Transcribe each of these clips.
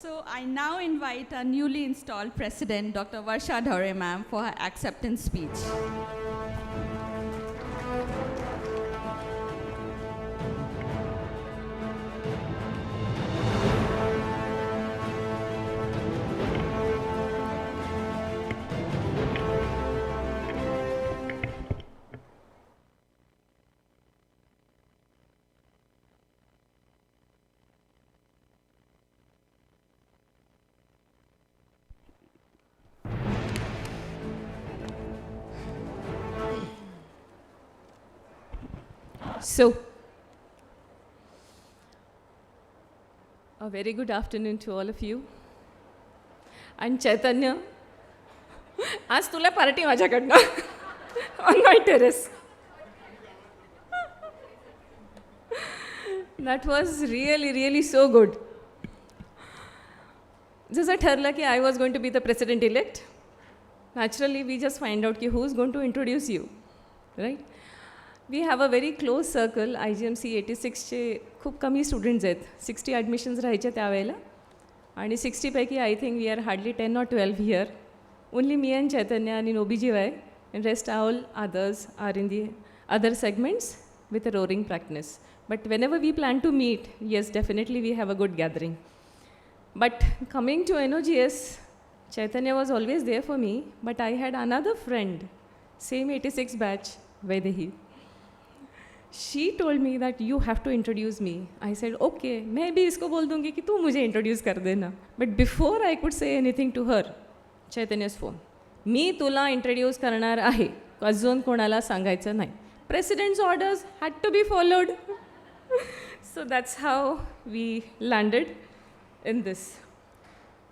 So I now invite our newly installed President, Dr. Warsha Dhawale ma'am, for her acceptance speech. So, a very good afternoon to all of you. And Chaitanya, आज तुला party माझ्याकडनं on my terrace. That was really so good. जसं ठरलं की I was going to be the president-elect. Naturally, we just find out ki who's going to introduce you, right? We have a very close circle. IGMC 86चे खूप कमी students आहेत. 60 admissions राहायचे त्यावेळेला आणि 60 पैकी I think we are hardly 10 or 12 here. Only me and Chaitanya आणि नोबीजी वाय and rest all others are in the other segments with a roaring practice. But whenever we plan to meet, yes, definitely we have a good gathering. But coming to NOGS, Chaitanya was always there for me, but I had another friend, same 86 batch, Vaidehi. She told me that you have to introduce me. I said, okay, मैं भी इसको बोल दूँगी कि तू मुझे introduce कर देना. But before I could say anything to her, Chaitanya's phone. मी तुला introduce करणार आहे. अजून कोणाला सांगायचं नाही. President's orders had to be followed. So that's how we landed in this.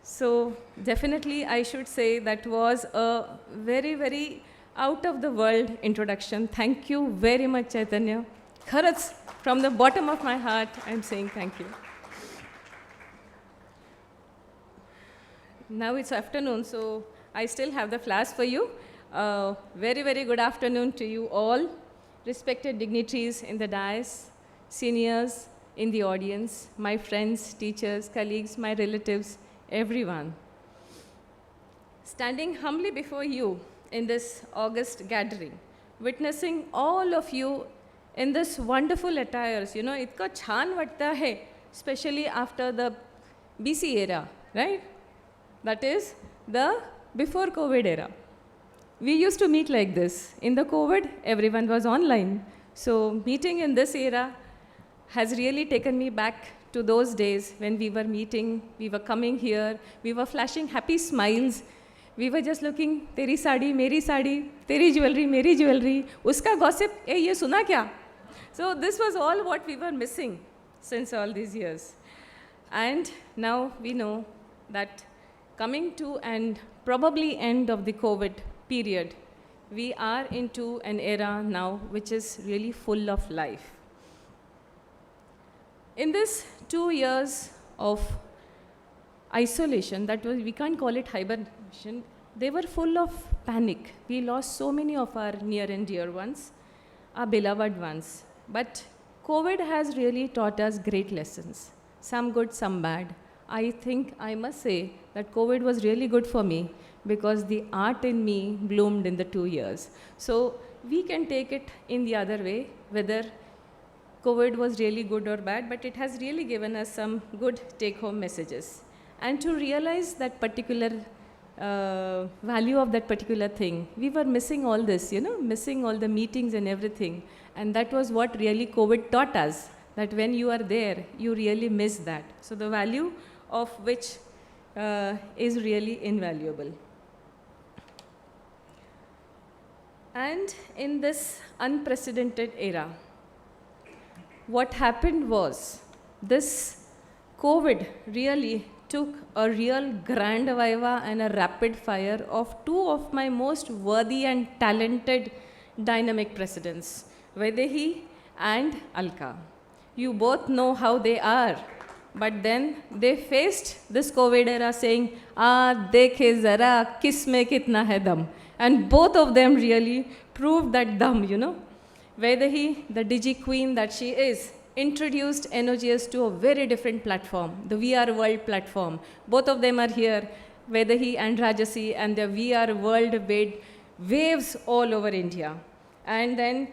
So definitely I should say that was a very out of the world introduction. Thank you very much, Chaitanya. Kharats, from the bottom of my heart, I'm saying thank you. Now it's afternoon, so I still have the flash for you. Very good afternoon to you all, respected dignitaries in the dais, seniors in the audience, my friends, teachers, colleagues, my relatives, everyone. Standing humbly before you in this August gathering, witnessing all of you in this wonderful attires, you know, इतका छान वाटता है, especially after the BC era, right? That is the before COVID era. We used to meet like this. In the COVID, everyone was online. So meeting in this era has really taken me back to those days when we were meeting, we were coming here, we were flashing happy smiles. We were just looking, तेरी साड़ी, मेरी साड़ी, तेरी jewellery, मेरी jewellery, उसका gossip, ये सुना क्या? So this was all what we were missing since all these years. And now we know that coming to and probably end of the COVID period, we are into an era now which is really full of life. In this 2 years of isolation, that was, we can't call it hibernation, they were full of panic. We lost so many of our near and dear ones, our beloved ones. But COVID has really taught us great lessons, some good, some bad. I think I must say that COVID was really good for me because the art in me bloomed in the 2 years. So we can take it in the other way, whether COVID was really good or bad, but it has really given us some good take-home messages. And to realize that particular value of that particular thing, we were missing all this, you know, missing all the meetings and everything. And that was what really COVID taught us, that when you are there, you really miss that. So the value of which is really invaluable. And in this unprecedented era, what happened was, this COVID really took a real grand viva and a rapid fire of two of my most worthy and talented dynamic presidents, Vaidehi and Alka. You both know how they are, but then they faced this COVID era saying, dekhe zara, kis mein kitna hai dam. And both of them really proved that dam, you know. Vaidehi, the digi queen that she is, introduced NOGS to a very different platform, the VR World platform. Both of them are here, Vedahi and Rajasi, and the VR World made waves all over India. And then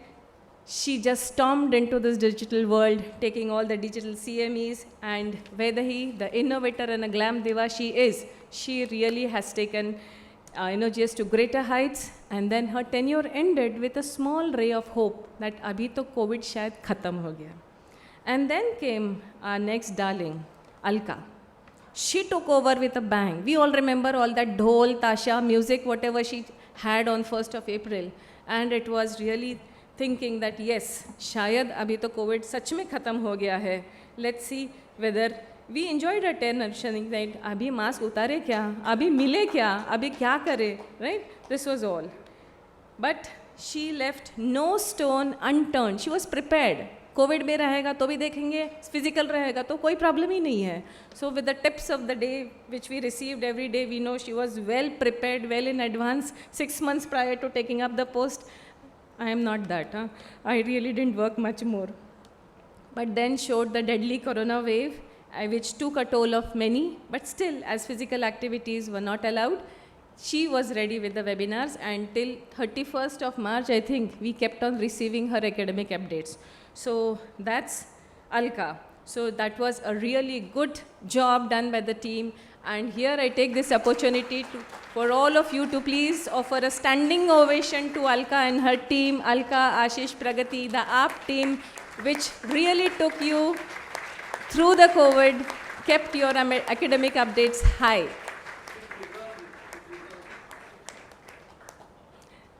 she just stormed into this digital world, taking all the digital CMEs, and Vedahi, the innovator and a glam diva she really has taken NOGS to greater heights, and then her tenure ended with a small ray of hope that abhi to COVID shayad khatam ho gaya. And then came our next darling, Alka. She took over with a bang. We all remember all that dhol, tasha, music, whatever she had on 1st of April. And it was really thinking that yes, shayad abhi to COVID sach mein khatam ho gaya hai. Let's see whether we enjoyed her tension that abhi mask utare kya, abhi mile kya, abhi kya kare, right? This was all. But she left no stone unturned. She was prepared. Covid में रहेगा तो भी देखेंगे, physical रहेगा तो कोई problem ही नहीं है. So with the tips of the day which we received every day, we know she was well prepared, well in advance, 6 months prior to taking up the post. I am not that. I really didn't work much more. But then showed the deadly corona wave, which took a toll of many, but still, as physical activities were not allowed, she was ready with the webinars, and till 31st of March, I think, we kept on receiving her academic updates. So that's Alka. So that was a really good job done by the team. And here I take this opportunity for all of you to please offer a standing ovation to Alka and her team, Alka, Ashish, Pragati, the AAP team, which really took you through the COVID, kept your academic updates high.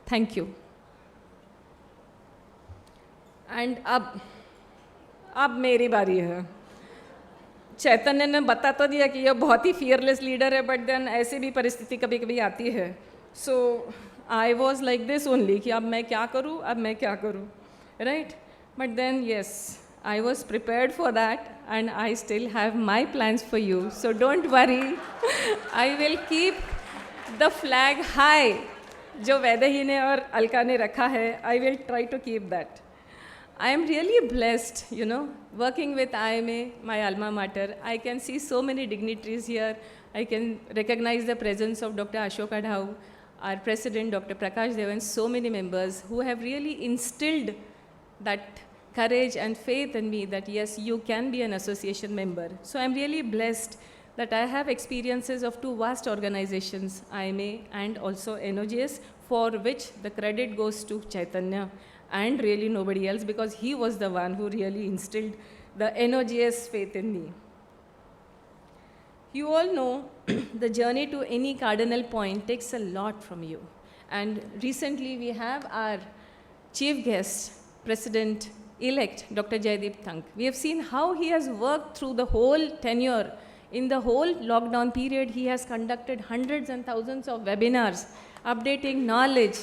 Thank you. And अब मेरी बारी है. चैतन्य ने बता तो दिया कि यह बहुत ही फियरलेस लीडर है, बट देन ऐसी भी परिस्थिति कभी कभी आती है. So I was like this only कि अब मैं क्या करूँ, अब मैं क्या करूँ, right? But then yes, I was prepared for that and I still have my plans for you. So don't worry, I will keep the flag high जो वैदेही ने और अलका ने रखा है. I will try to keep that. I am really blessed, working with IMA, my alma mater. I can see so many dignitaries here. I can recognize the presence of Dr. Ashoka Dhau, our president, Dr. Prakash Dev, and so many members who have really instilled that courage and faith in me that yes, you can be an association member. So I'm really blessed that I have experiences of two vast organizations, IMA and also NOGS, for which the credit goes to Chaitanya and really nobody else, because he was the one who really instilled the NOGS faith in me. You all know the journey to any cardinal point takes a lot from you. And recently we have our chief guest, President-elect, Dr. Jaideep Thank. We have seen how he has worked through the whole tenure. In the whole lockdown period, he has conducted hundreds and thousands of webinars, updating knowledge,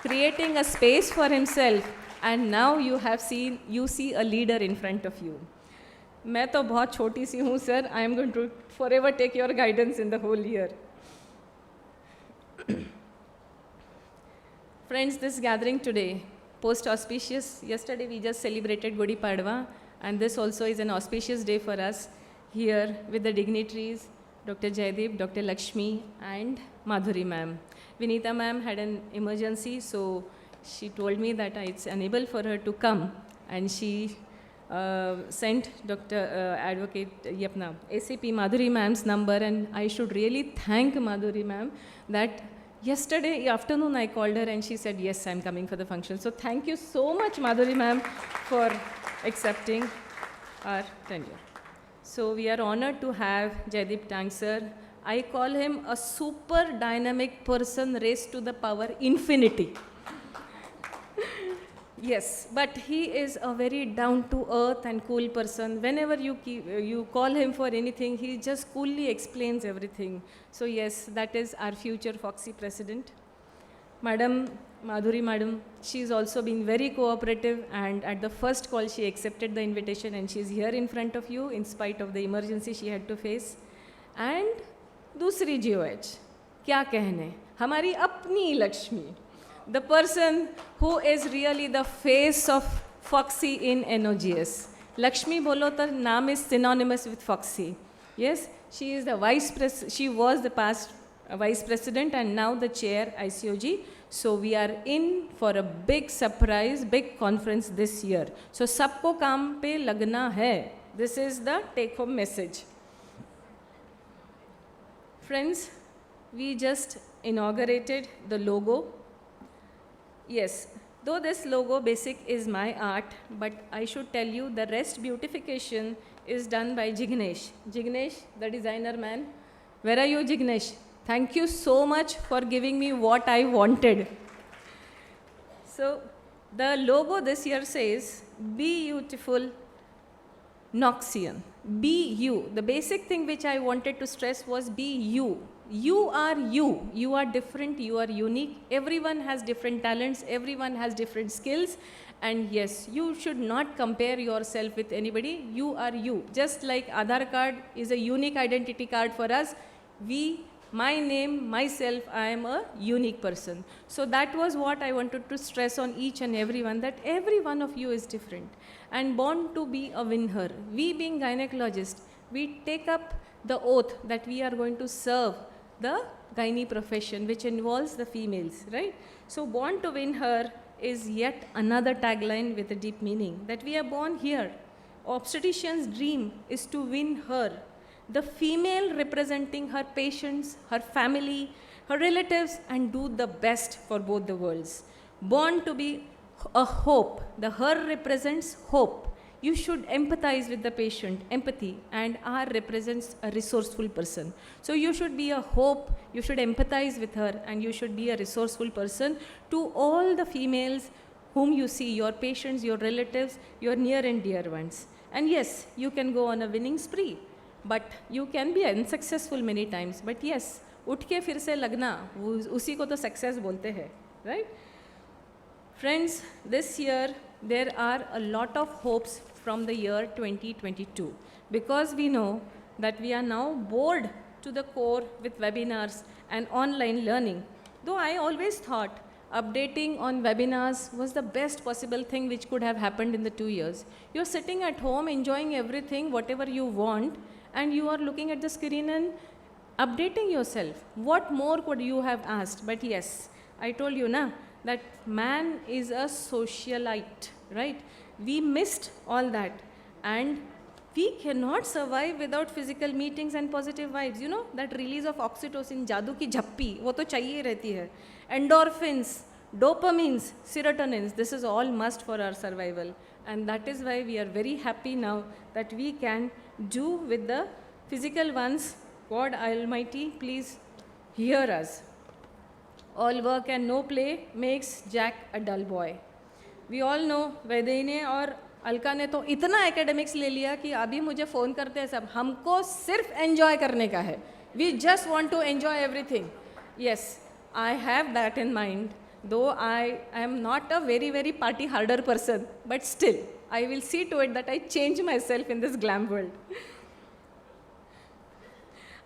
creating a space for himself, and now you see a leader in front of you. मैं तो बहुत छोटी सी हूँ sir. I am going to forever take your guidance in the whole year. Friends, this gathering today, post-auspicious, yesterday we just celebrated Gudi Padwa, and this also is an auspicious day for us here with the dignitaries, Dr. Jaideep, Dr. Lakshmi, and Madhuri ma'am. Vinita ma'am had an emergency, so she told me that it's unable for her to come, and she sent Dr. Advocate ACP Madhuri ma'am's number, and I should really thank Madhuri ma'am that yesterday afternoon I called her and she said, yes, I'm coming for the function. So thank you so much, Madhuri ma'am, for accepting our tenure. So we are honored to have Jaideep Tang sir. I call him a super dynamic person raised to the power infinity. Yes, but he is a very down-to-earth and cool person. Whenever you call him for anything, he just coolly explains everything. So yes, that is our future Foxy president. Madam, Madhuri madam, she's also been very cooperative, and at the first call she accepted the invitation, and she's here in front of you in spite of the emergency she had to face. And दूसरी GOH, क्या कहने, हमारी अपनी Lakshmi, the person who is really the face of Foxy in NOGS, Lakshmi bolo to naam is synonymous with Foxy. Yes, she is the she was the past vice president and now the chair ICOG. So we are in for a big surprise, big conference this year. So sabko kaam pe lagna hai. This is the take home message. Friends, we just inaugurated the logo. Yes, though this logo basic is my art, but I should tell you the rest beautification is done by Jignesh. Jignesh, the designer man. Where are you, Jignesh? Thank you so much for giving me what I wanted. So the logo this year says, be beautiful, Noxian. Be you. The basic thing which I wanted to stress was be you. You are you. You are different. You are unique. Everyone has different talents. Everyone has different skills. And yes, you should not compare yourself with anybody. You are you. Just like Aadhaar card is a unique identity card for us, my name, myself, I am a unique person. So that was what I wanted to stress on each and everyone, that every one of you is different and born to be a winner. We being gynecologists, we take up the oath that we are going to serve the gynae profession, which involves the females, right? So born to win her is yet another tagline with a deep meaning, that we are born here. Obstetrician's dream is to win her. The female representing her patients, her family, her relatives, and do the best for both the worlds. Born to be a hope. The her represents hope. You should empathize with the patient, empathy, and R represents a resourceful person. So you should be a hope, you should empathize with her, and you should be a resourceful person to all the females whom you see, your patients, your relatives, your near and dear ones. And yes, you can go on a winning spree, but you can be unsuccessful many times. But yes, उठ के फिर से लगना, उसी को तो success बोलते हैं, right? Friends, this year there are a lot of hopes from the year 2022, because we know that we are now bored to the core with webinars and online learning. Though I always thought updating on webinars was the best possible thing which could have happened in the 2 years. You're sitting at home enjoying everything, whatever you want, and you are looking at the screen and updating yourself. What more could you have asked? But yes, I told you na, that man is a socialite, right? We missed all that, and we cannot survive without physical meetings and positive vibes. You know, that release of oxytocin, जादू की झप्पी, वो तो चाहिए रहती है. Endorphins, dopamines, serotonins, this is all must for our survival. And that is why we are very happy now that we can do with the physical ones. God Almighty, please hear us. All work and no play makes Jack a dull boy. We all know Vaidehi और अलका ने तो इतना academics ले लिया कि अभी मुझे phone करते हैं सब, हमको सिर्फ enjoy करने का है. We just want to enjoy everything. Yes, I have that in mind. Though I am not a very, very party harder person, but still, I will see to it that I change myself in this glam world.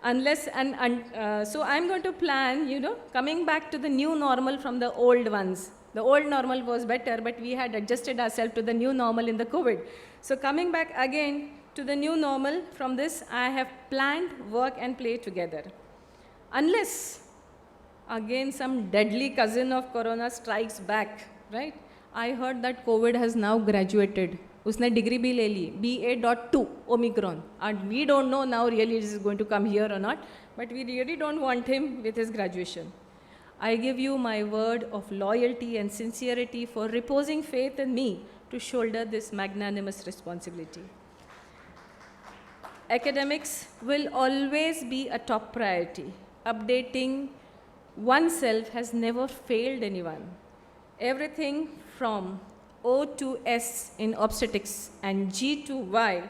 Unless, so I'm going to plan, you know, coming back to the new normal from the old ones. The old normal was better, but we had adjusted ourselves to the new normal in the COVID. So coming back again to the new normal, from this, I have planned work and play together. Unless, again, some deadly cousin of Corona strikes back, right? I heard that COVID has now graduated. उसने degree भी ले ली, BA.2 Omicron, and we don't know now really it is going to come here or not, but we really don't want him with his graduation. I give you my word of loyalty and sincerity for reposing faith in me to shoulder this magnanimous responsibility. Academics will always be a top priority. Updating oneself has never failed anyone. Everything from O to S in obstetrics and G to Y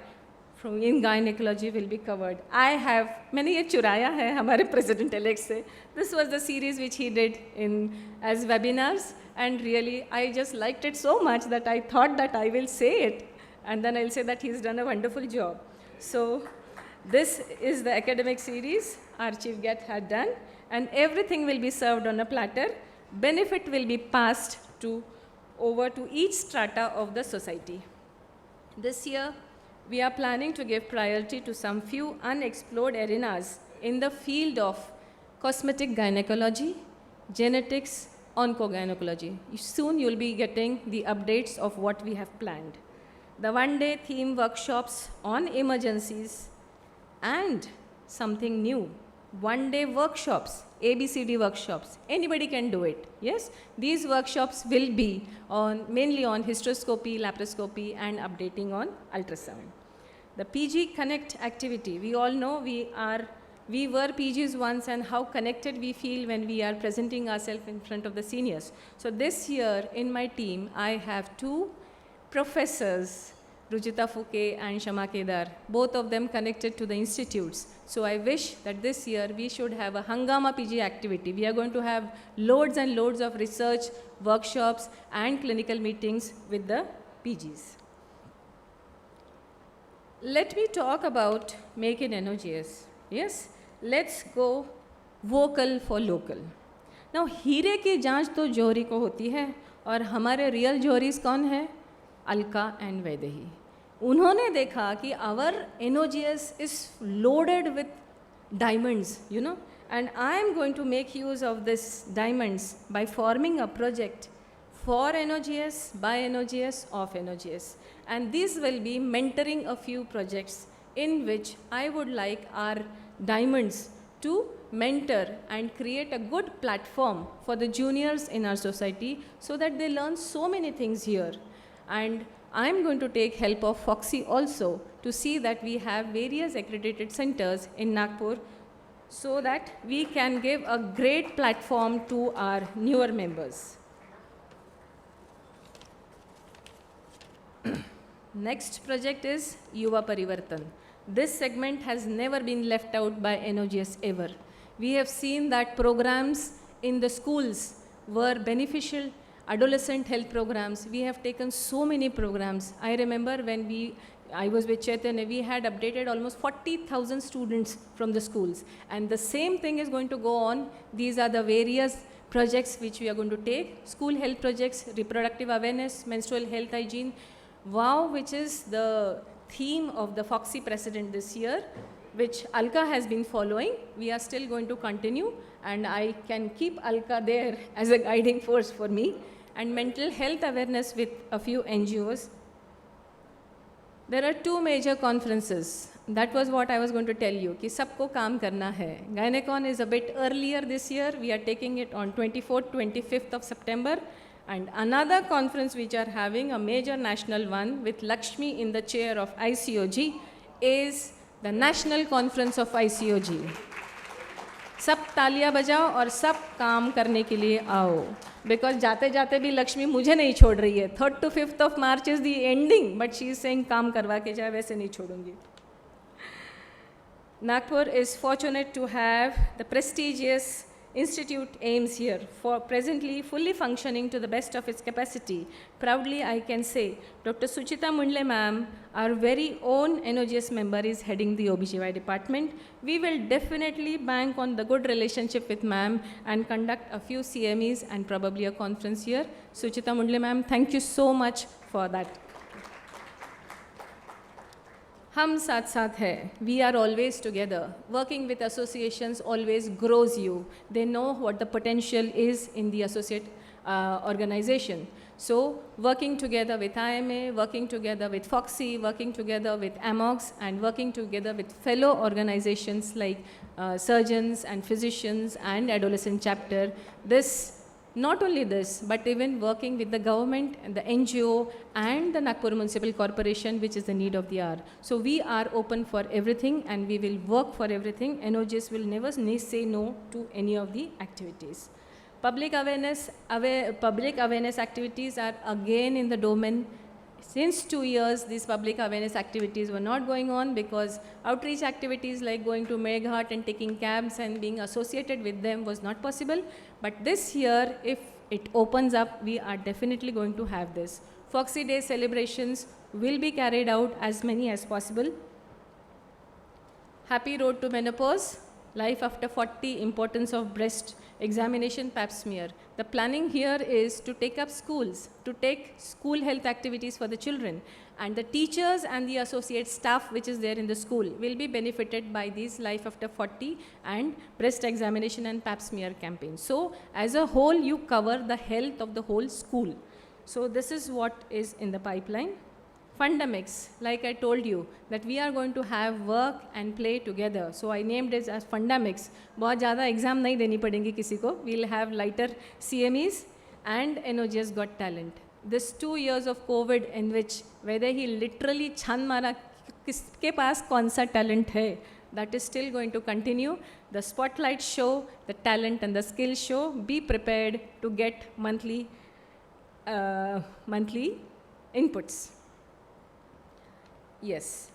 from in gynecology will be covered. I have, मैंने ये चुराया है हमारे president-elect से. This was the series which he did in as webinars, and really I just liked it so much that I thought that I will say it, and then I'll say that he's done a wonderful job. So this is the academic series our chief guest had done, and everything will be served on a platter. Benefit will be passed over to each strata of the society. This year, we are planning to give priority to some few unexplored arenas in the field of cosmetic gynecology, genetics, oncogynecology. Soon you'll be getting the updates of what we have planned. The one-day theme workshops on emergencies and something new, one-day workshops, ABCD workshops. Anybody can do it, yes? These workshops will be mainly on hysteroscopy, laparoscopy, and updating on ultrasound. The PG Connect activity, we all know we were PGs once and how connected we feel when we are presenting ourselves in front of the seniors. So this year in my team, I have two professors, Rujita Fuke and Shama Kedar, both of them connected to the institutes. So I wish that this year we should have a Hangama PG activity. We are going to have loads and loads of research, workshops, and clinical meetings with the PGs. Let me talk about Make in NOGS. Yes, let's go vocal for local. Now, हीरे की जांच तो जौहरी को होती है और हमारे real जौहरीज कौन है? अलका एंड वैदेही. उन्होंने देखा कि our NOGS is loaded with diamonds, you know, and I am going to make use of this diamonds by forming a project for NOGS, by NOGS, of NOGS. And this will be mentoring a few projects in which I would like our diamonds to mentor and create a good platform for the juniors in our society so that they learn so many things here. And I'm going to take help of Foxy also to see that we have various accredited centers in Nagpur so that we can give a great platform to our newer members. Next project is Yuva Parivartan. This segment has never been left out by NOGS ever. We have seen that programs in the schools were beneficial, adolescent health programs. We have taken so many programs. I remember when I was with Chaitanya, we had updated almost 40,000 students from the schools. And the same thing is going to go on. These are the various projects which we are going to take. School health projects, reproductive awareness, menstrual health hygiene, WOW, which is the theme of the Foxy president this year, which Alka has been following. We are still going to continue, and I can keep Alka there as a guiding force for me. And mental health awareness with a few NGOs. There are two major conferences. That was what I was going to tell you, कि सबको काम करना है. Gynecon is a bit earlier this year. We are taking it on 24th, 25th of September. And another conference which are having a major national one with Lakshmi in the chair of ICOG is the National Conference of ICOG. सब तालियां बजाओ और सब काम करने के लिए आओ. Because जाते जाते भी लक्ष्मी मुझे नहीं छोड़ रही है. 3rd to 5th of March is the ending, but she is saying काम करवा के जाए, वैसे नहीं छोड़ूंगी. Nagpur is fortunate to have the prestigious Institute AIMS here, for presently fully functioning to the best of its capacity. Proudly I can say, Dr. Suchita Mundle ma'am, our very own NOGS member, is heading the OBGY department. We will definitely bank on the good relationship with ma'am and conduct a few CMEs and probably a conference here. Suchita Mundle ma'am, thank you so much for that. हम साथ साथ है. We are always together. Working with associations always grows you. They know what the potential is in the associate organization. So working together with IMA, working together with Foxy, working together with NOGS, and working together with fellow organizations like surgeons and physicians and adolescent chapter. Not only this, but even working with the government and the NGO and the Nagpur Municipal Corporation, which is the need of the hour. So we are open for everything and we will work for everything. NOGS will never say no to any of the activities. Public awareness activities are again in the domain. Since 2 years, these public awareness activities were not going on because outreach activities like going to Meghat and taking cabs and being associated with them was not possible. But this year, if it opens up, we are definitely going to have this. Foxy Day celebrations will be carried out as many as possible. Happy Road to Menopause, Life After 40, Importance of Breast Examination, Pap smear. The planning here is to take up schools, to take school health activities for the children, And the teachers and the associate staff which is there in the school will be benefited by these Life After 40 and breast examination and pap smear campaigns. So as a whole, you cover the health of the whole school. So this is what is in the pipeline. Fundamix, like I told you, that we are going to have work and play together. So I named it as Fundamix. बहुत ज़्यादा exam नहीं देनी पड़ेंगी किसी को. We'll have lighter CMEs and NOGS Got Talent. This 2 years of COVID in which whether he literally छान मारा किसके पास कौन सा talent है, that is still going to continue. The spotlight show, the talent and the skill show. Be prepared to get monthly inputs. Yes,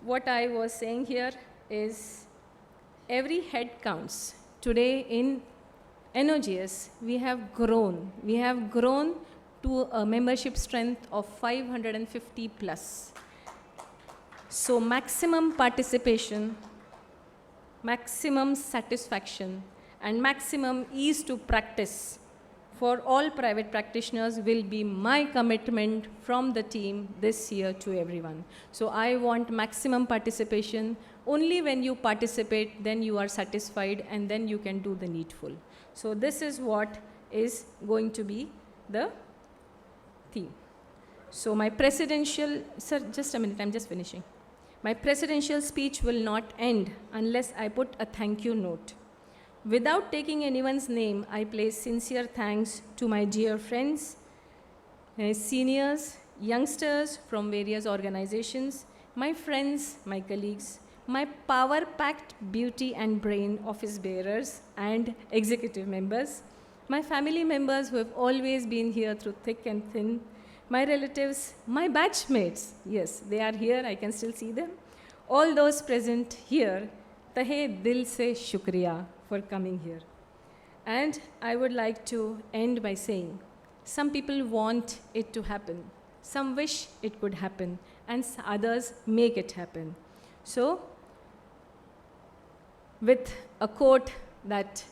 what I was saying here is every head counts. Today in NOGS, we have grown. We have grown to a membership strength of 550 plus. So maximum participation, maximum satisfaction, and maximum ease to practice for all private practitioners will be my commitment from the team this year to everyone. So I want maximum participation. Only when you participate, then you are satisfied and then you can do the needful. So this is what is going to be the theme. So my presidential, sir, just a minute, I'm just finishing. My presidential speech will not end unless I put a thank you note. Without taking anyone's name, I place sincere thanks to my dear friends, seniors, youngsters from various organizations, my friends, my colleagues, my power-packed beauty and brain office bearers and executive members, my family members who have always been here through thick and thin, my relatives, my batchmates, yes, they are here, I can still see them. All those present here, tahe dil se shukriya for coming here. And I would like to end by saying, some people want it to happen, some wish it could happen, and others make it happen. So, with a quote that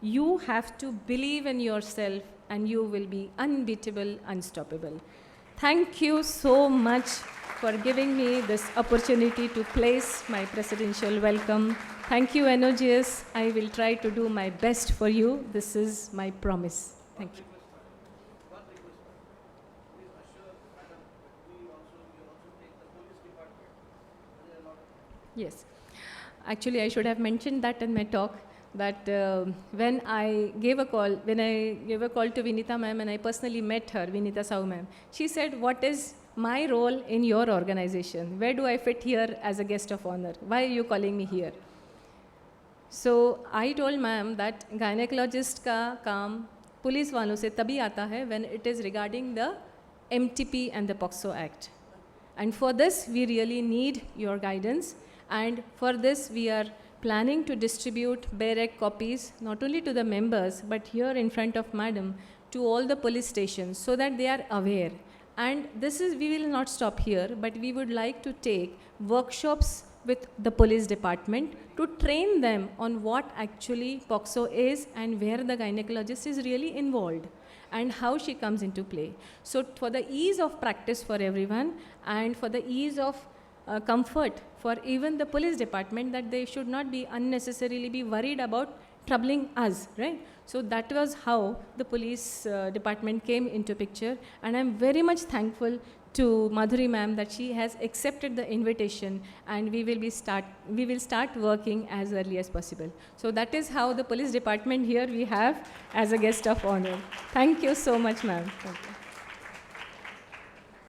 you have to believe in yourself and you will be unbeatable, unstoppable. Thank you so much for giving me this opportunity to place my presidential welcome. Thank you, NOGS. I will try to do my best for you. This is my promise. Thank you. One request, please assure Madam that we also take the police department. There are a lot of Yes. Actually, I should have mentioned that in my talk, that when I gave a call to Vinita ma'am and I personally met her, Vinita Sau ma'am, she said, what is my role in your organization? Where do I fit here as a guest of honor? Why are you calling me here? So I told ma'am that gynecologist का काम police वालों से तभी आता है when it is regarding the MTP and the POXO Act. And for this, we really need your guidance. And for this, we are planning to distribute BEREC copies, not only to the members, but here in front of Madam, to all the police stations, so that they are aware. And this is, we will not stop here, but we would like to take workshops with the police department to train them on what actually POXO is and where the gynecologist is really involved and how she comes into play. So for the ease of practice for everyone and for the ease of comfort for even the police department, that they should not be unnecessarily be worried about troubling us, right? So that was how the police department came into picture, and I'm very much thankful to Madhuri ma'am that she has accepted the invitation, and we will start working as early as possible. So that is how the police department here we have as a guest of honor. Thank you so much, ma'am. Thank you.